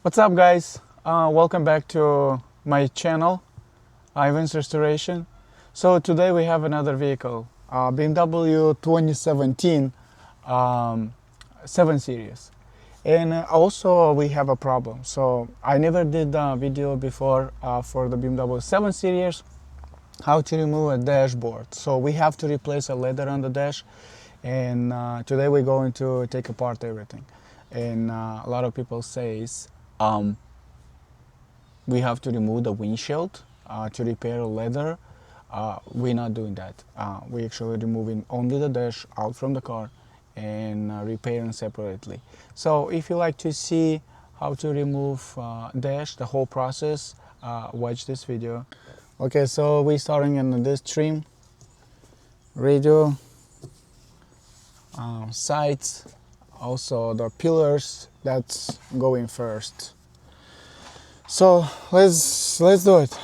What's up, guys? Welcome back to my channel, Ivan's Restoration. So today we have another vehicle, BMW 2017 7 Series. And also we have a problem. So I never did a video before for the BMW 7 Series, how to remove a dashboard. So we have to replace a leather on the dash, and today we're going to take apart everything. And a lot of people says we have to remove the windshield to repair leather. We're not doing that. We're actually removing only the dash out from the car and repairing separately. So if you like to see how to remove dash, the whole process, watch this video. Okay, so we're starting in this trim, radio, sides, also the pillars. That's going first. So let's do it.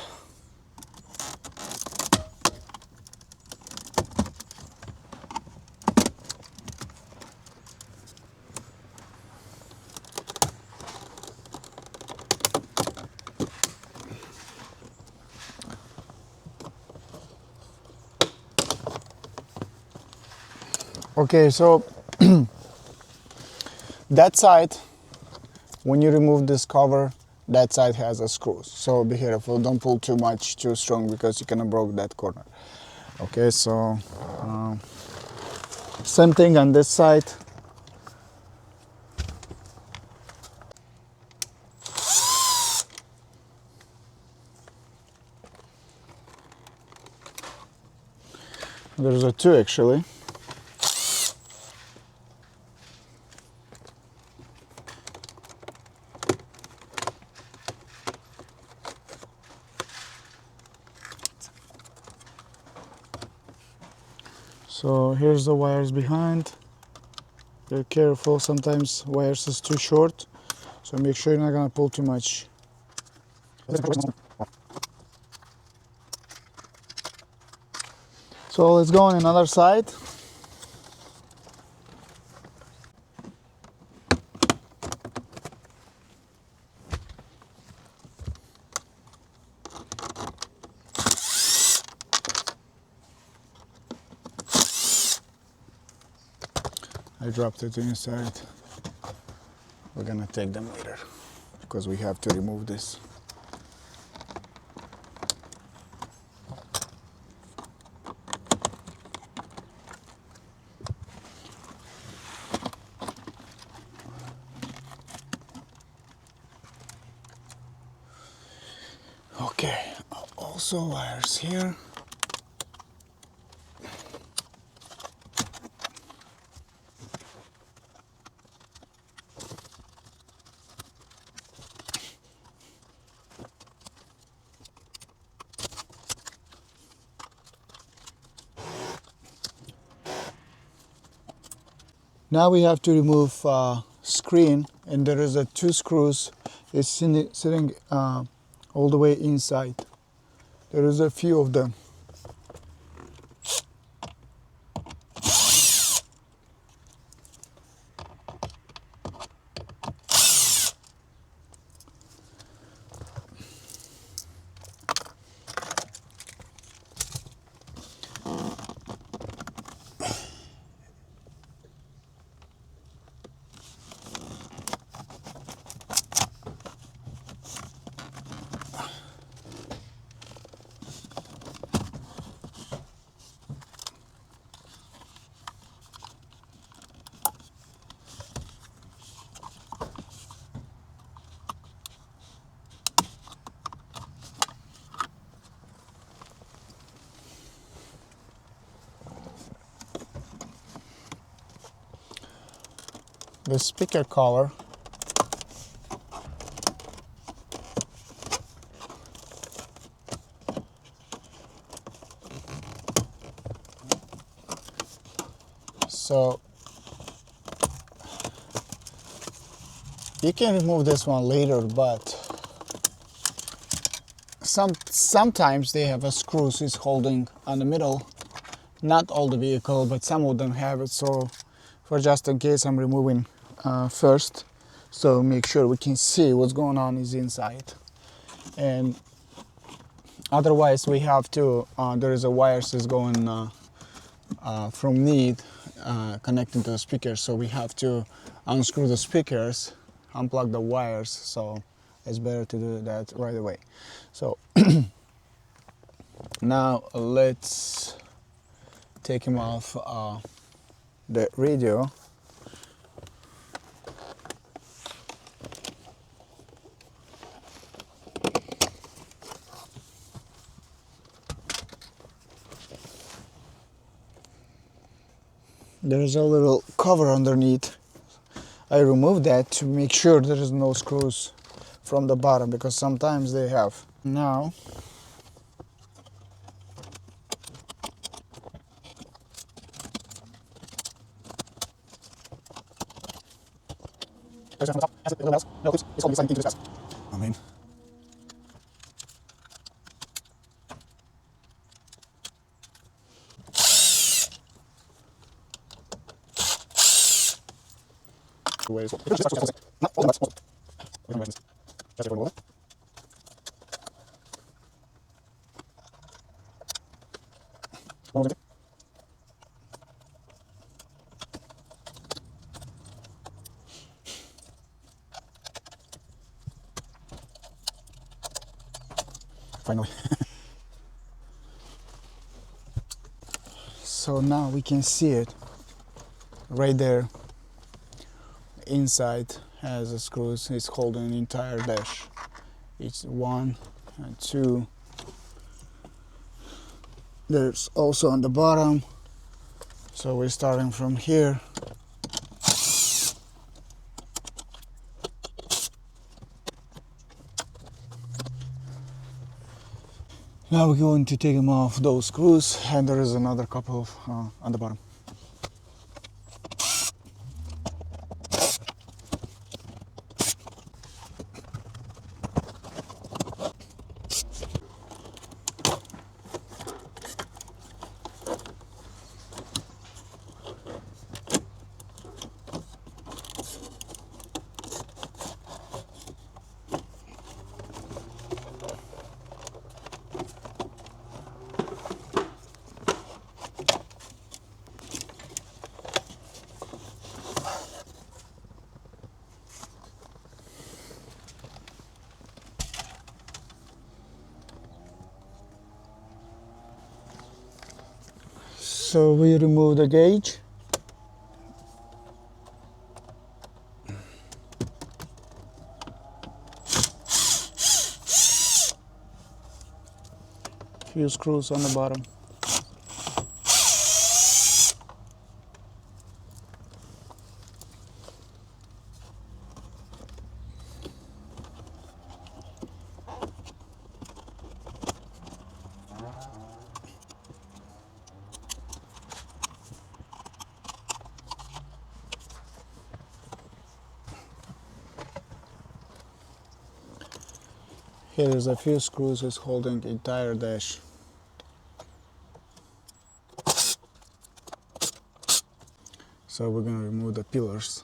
Okay, so that side, when you remove this cover, that side has a screws. So be careful, don't pull too much, too strong, because you're gonna break that corner. Okay, so same thing on this side. There's a two actually. So here's the wires behind. Be careful, sometimes wires is too short, so make sure you're not gonna pull too much. So let's go on another side. I dropped it inside. We're gonna take them later because we have to remove this. Okay, also wires here. Now we have to remove screen, and there is a two screws. It's sitting all the way inside. There is a few of them. The speaker collar. So you can remove this one later, but sometimes they have a screws is holding on the middle. Not all the vehicle, but some of them have it. So for just in case, I'm removing first. so make sure we can see what's going on is inside. And otherwise we have to, there is a wires is going from need connecting to the speakers, so we have to unscrew the speakers, unplug the wires, so it's better to do that right away. So now let's take him off the radio. There's a little cover underneath. I removed that to make sure there is no screws from the bottom, because sometimes they have. Now I mean, finally. So now we can see it right there. Inside has a screws. It's holding the entire dash. It's 1 and 2. There's also on the bottom. So we're starting from here. Now we're going to take them off those screws, and there is another couple of, on the bottom. So we remove the gauge. Few screws on the bottom. Here is a few screws is holding the entire dash. So we're going to remove the pillars.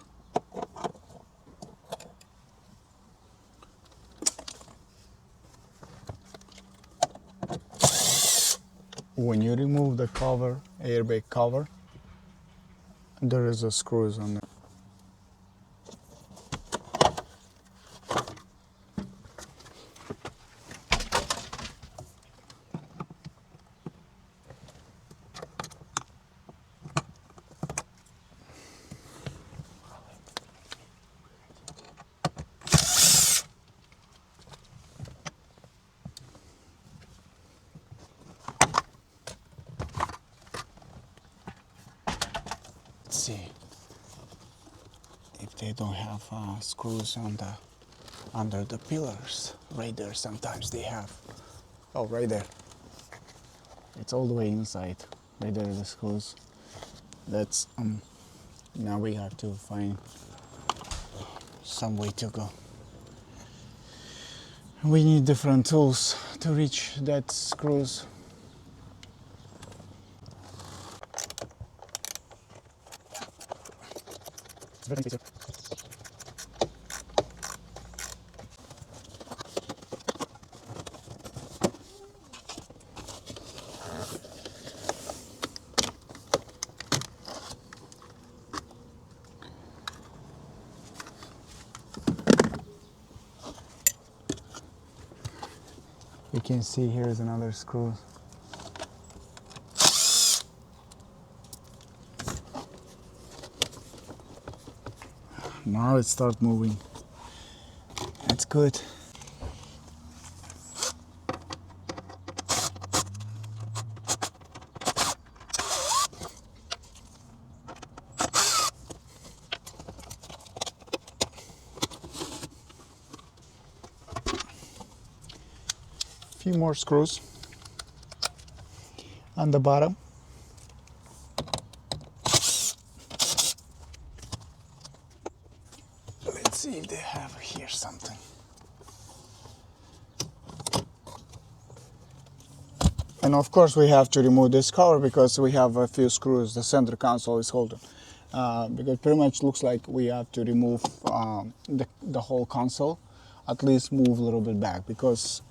When you remove the cover, airbag cover, there is a screws on there. Let's see if they don't have screws on the under the pillars. Right there, sometimes they have. Oh, right there. It's all the way inside. Right there, the screws. That's now we have to find some way to go. We need different tools to reach that screws. can see here is another screw. Now it starts moving. That's good. Few more screws on the bottom. Let's see if they have here something. And of course we have to remove this cover because we have a few screws the center console is holding. Because pretty much looks like we have to remove the whole console, at least move a little bit back, because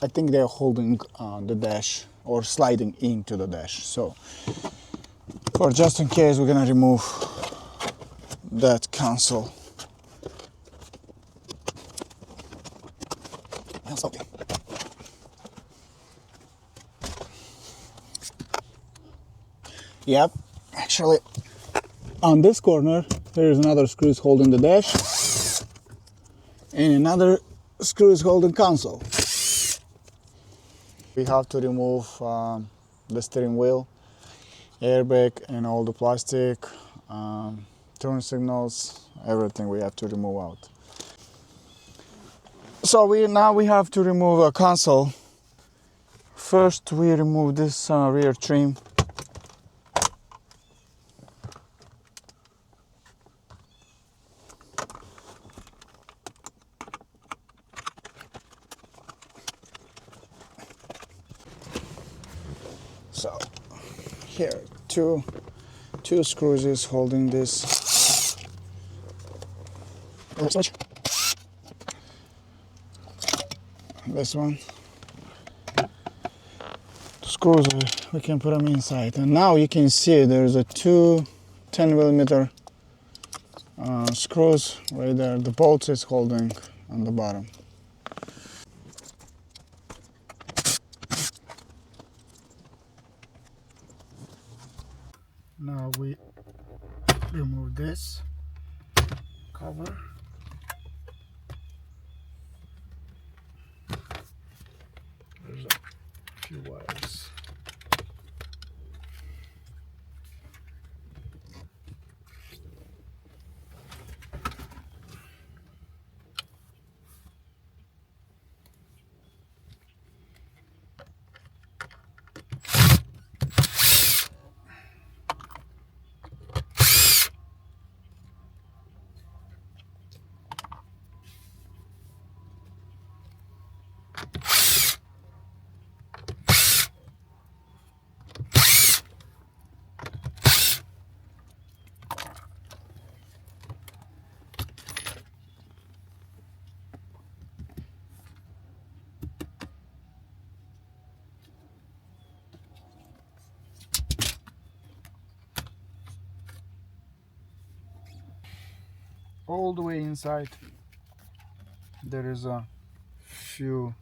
I think they're holding the dash or sliding into the dash. So for just in case, we're gonna remove that console. Yep, actually on this corner there is another screw is holding the dash and another screw is holding console. We have to remove the steering wheel, airbag and all the plastic, turn signals, everything we have to remove out. So now we have to remove a console. First we remove this rear trim. So here two screws is holding this. Switch. This one. Screws we can put them inside, and now you can see there's a two 10mm screws right there. The bolts is holding on the bottom. Now we remove this cover. There's a few wires. All the way inside there is a few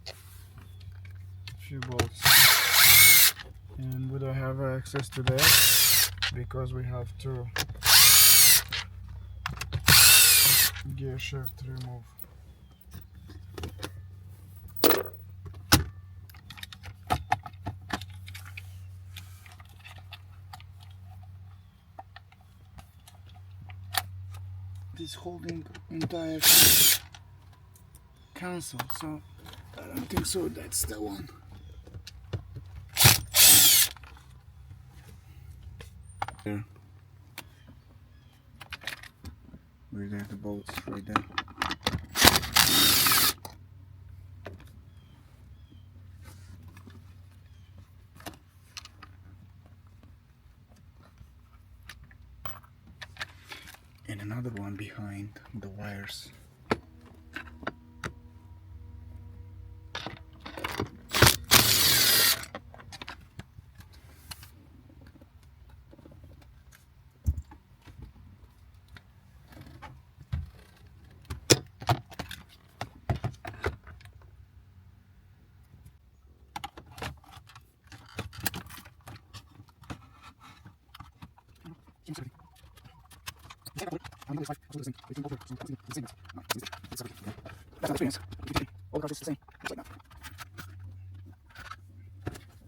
bolts, and we don't have access to that because we have to gear shift remove. This holding entire console, so I don't think so that's the one. There. Right there, the bolts right there. And another one behind the wires.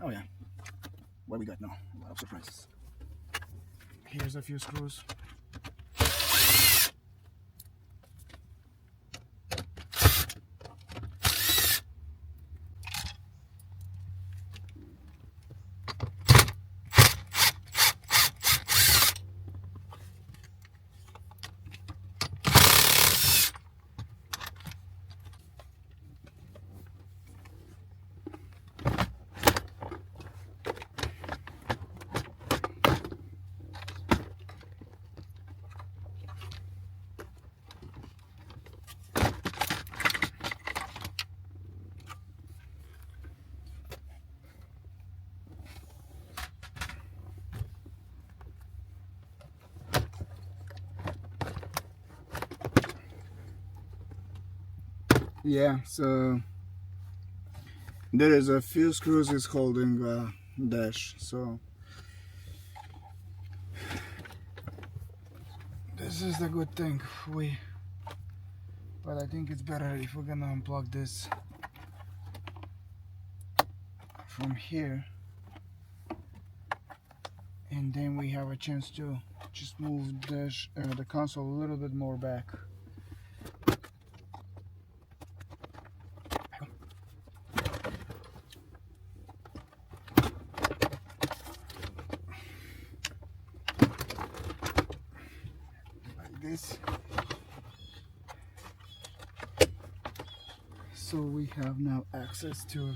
Oh yeah, what we got now? A lot of surprises. Here's a few screws. Yeah, so there is a few screws is holding dash, so this is the good thing. But I think it's better if we're gonna unplug this from here, and then we have a chance to just move the console a little bit more back. Like this. So we have now access to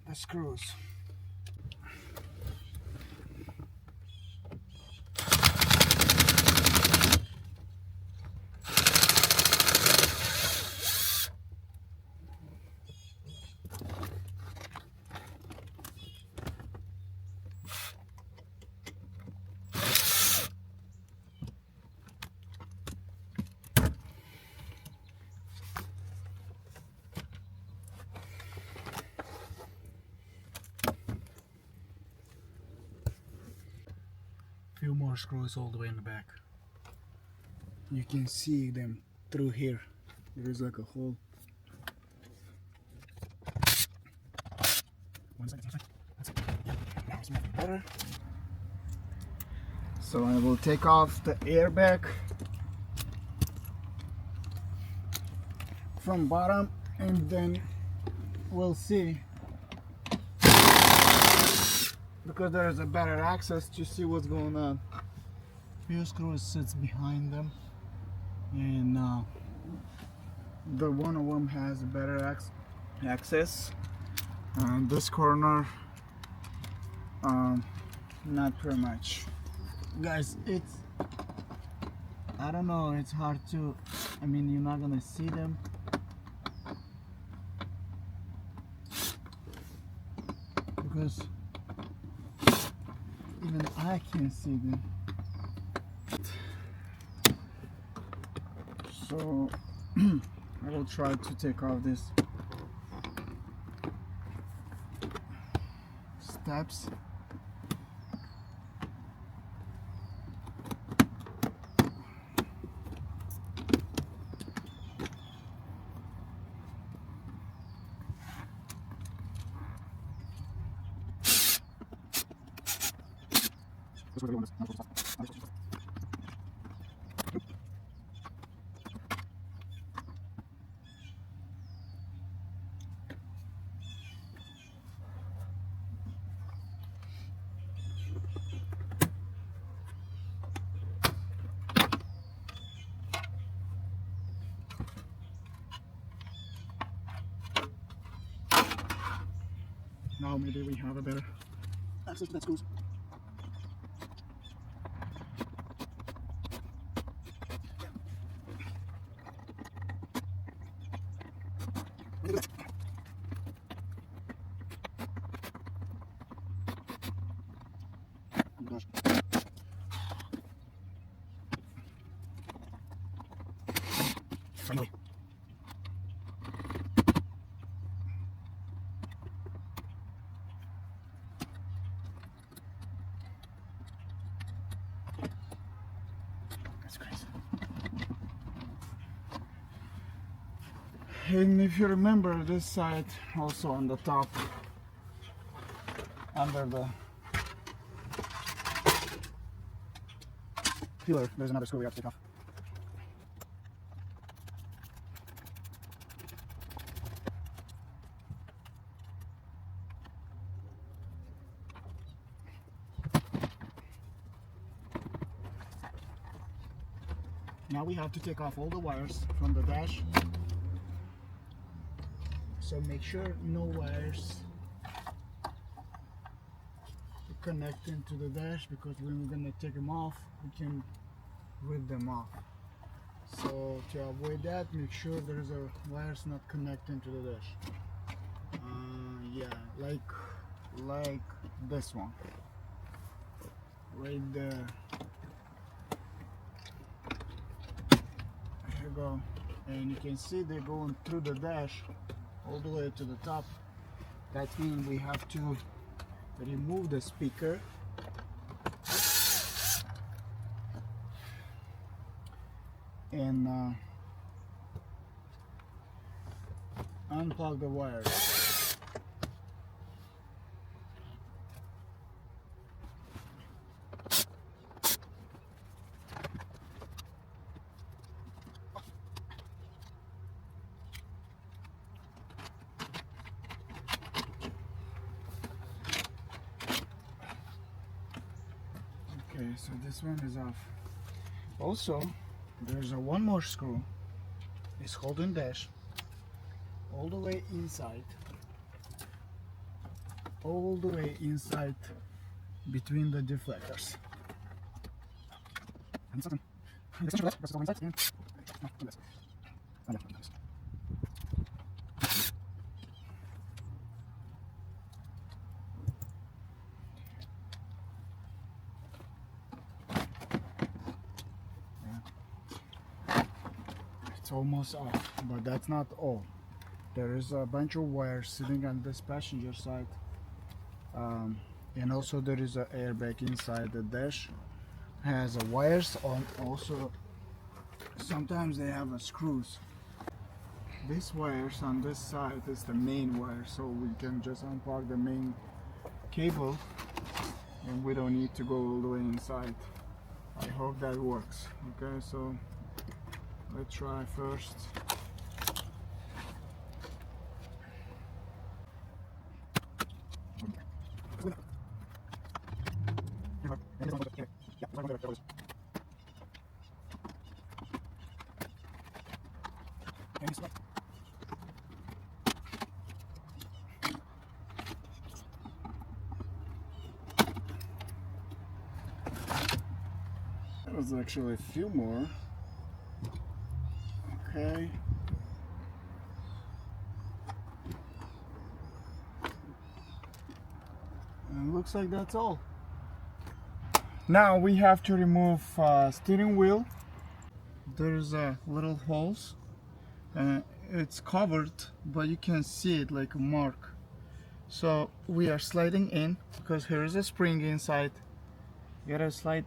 the screws. Few more screws all the way in the back. You can see them through here. There is like a hole. One second. That's it. Yeah, now it's moving better. So I will take off the airbag from bottom, and then we'll see, because there is a better access to see what's going on. Few screws sits behind them, and the one of them has a better access. This corner, not very much. Guys, I don't know, it's hard to, I mean, you're not gonna see them. Because even I can't see them. So I will try to take off these steps. Now maybe we have a better access to that screws. Oh gosh. Finally. And if you remember this side, also on the top, under the pillar, there's another screw we have to take off. Now we have to take off all the wires from the dash. So make sure no wires connect into the dash, because when we're going to take them off, we can rip them off. So to avoid that, make sure there's a wires not connecting to the dash. Yeah, like this one right there. Here you go, and you can see they're going through the dash all the way to the top. That means we have to remove the speaker and unplug the wires. Okay, so this one is off. Also, there's one more screw. It's holding dash all the way inside, between the deflectors. It's almost off, but that's not all. There is a bunch of wires sitting on this passenger side, and also there is an airbag inside the dash. Has wires on. Also, sometimes they have screws. These wires on this side is the main wire, so we can just unplug the main cable, and we don't need to go all the way inside. I hope that works. Okay, so let's try first. There's actually a few more. Okay. And looks like that's all. Now we have to remove steering wheel. There's little holes. It's covered, but you can see it like a mark. So we are sliding in, because here is a spring inside. You gotta slide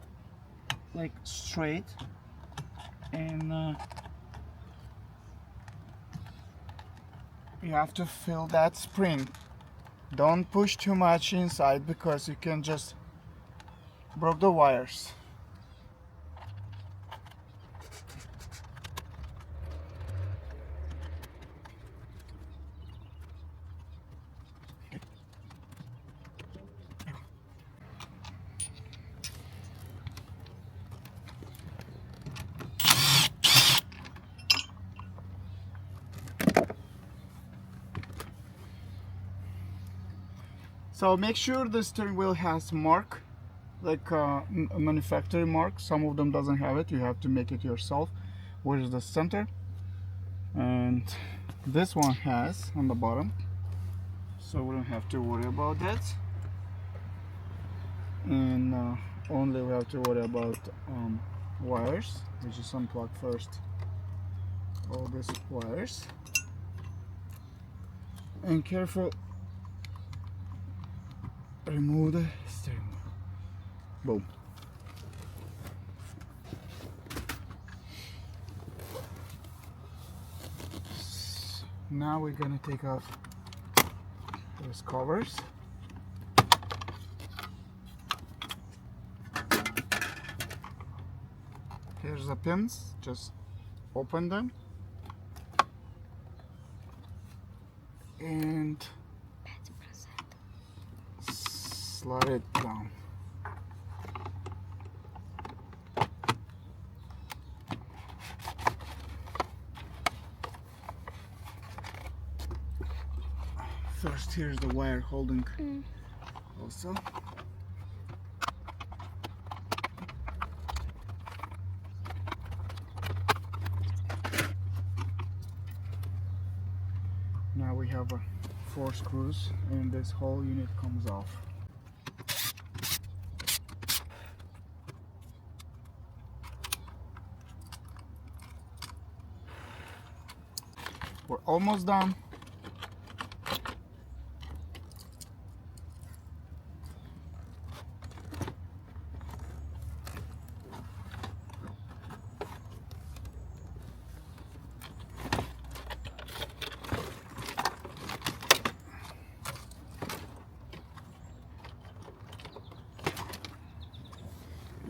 like straight, and you have to feel that spring. Don't push too much inside, because you can just break the wires. So make sure the steering wheel has mark, like a manufacturing mark. Some of them doesn't have it. You have to make it yourself. Where is the center? And this one has on the bottom, so we don't have to worry about that. And only we have to worry about wires. We just unplug first all these wires, and careful. Remove the steering wheel. Boom. Now we're gonna take off those covers. Here's the pins, just open them and slide it down. First, here's the wire holding also. Now we have 4 screws and this whole unit comes off. We're almost done.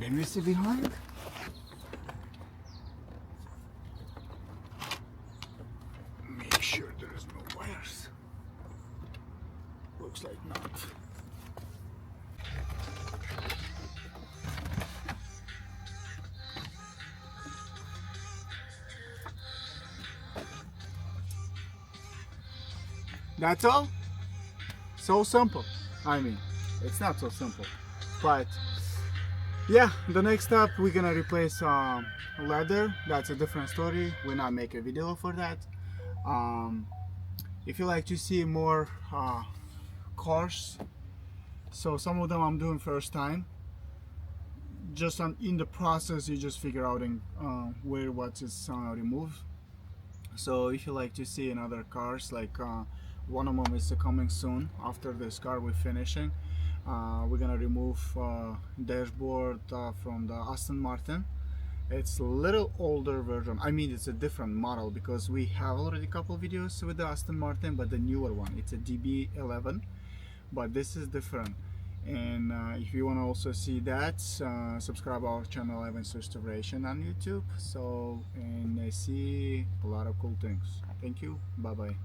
Let me see behind. Make sure there's no wires. Looks like not. That's all? So simple. I mean, it's not so simple, but yeah, the next step we're gonna replace leather. That's a different story. We're not making a video for that. If you like to see more cars, so some of them I'm doing first time. Just in the process, you just figure out where what is removed. So if you like to see another cars, like one of them is coming soon after this car we're finishing. We're gonna remove dashboard from the Aston Martin. It's a little older version. I mean, it's a different model because we have already a couple videos with the Aston Martin, but the newer one, it's a DB11, but this is different. And if you want to also see that, subscribe our channel Evans Restoration on YouTube. So, and I see a lot of cool things. Thank you. Bye bye.